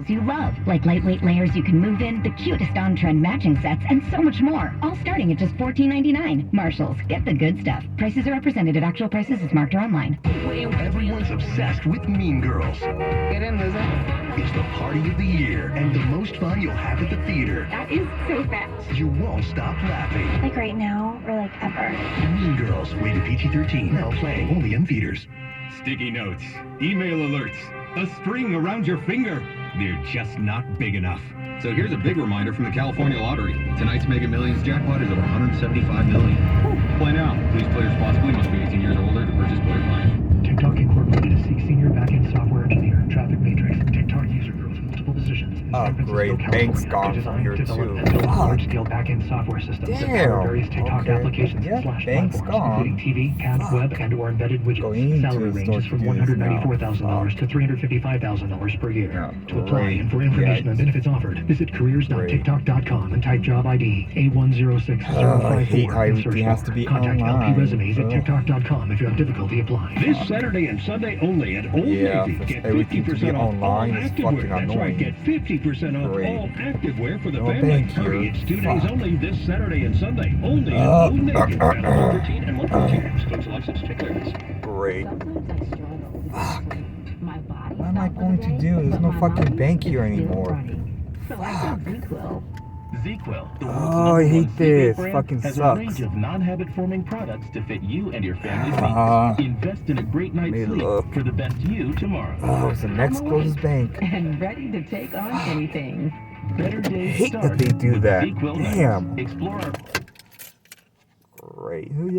you love, like lightweight layers you can move in, the cutest on-trend matching sets, and so much more. All starting at just $14.99. Marshalls, get the good stuff. Prices are represented at actual prices as marked or online. Everyone's obsessed with Mean Girls. Get in, loser. It's the party of the year and the most fun you'll have at the theater. That is so fast. You won't stop laughing. Like right now or like ever? Mean Girls, rated PG-13, now playing only in theaters. Sticky notes, email alerts, a string around your finger. They're just not big enough. So here's a big reminder from the California Lottery. Tonight's Mega Millions jackpot is over $175 million. Play now. Please play responsibly. Must be 18 years or older to purchase player plan. TikTok Incorporated is seek senior backend software engineer, traffic matrix, TikTok user growth, multiple positions in San Francisco, great. Banks California, gone to design, here develop, too. and build large-scale backend software systems that power various TikTok applications Yeah, slash Banks platforms, including TV, CAD, web, and or embedded widgets. Salary ranges from $194,000 to $355,000 per year. To apply and for information on benefits offered, visit careers.tiktok.com and type job ID A106054. I hate how everything has to be Contact online. LP resumes at tiktok.com if you have difficulty applying. This Saturday and Sunday only at Old Navy. Get everything to be 50% off all online is activewear. fucking That's right, annoying. get 50% off Great. all activewear for the No family. bank here. Hurry, it's 2 days Fuck. only this Saturday and Sunday. Only at Old Navy. Channel 113 and 114. Stokes license, check clearance. Great. Fuck. What am I going to do? There's no fucking bank here anymore. Fuck. ZQL, the Oh, I hate this. brand, Fucking has sucks. a range of non-habit forming products to fit you and your family's needs. Invest in a great night's Let me sleep look. for the best you tomorrow. Oh, it's the next closest bank. And ready to take on anything. Better I days hate start that they do with that. ZQL Nights. Damn. Explore our Great. Who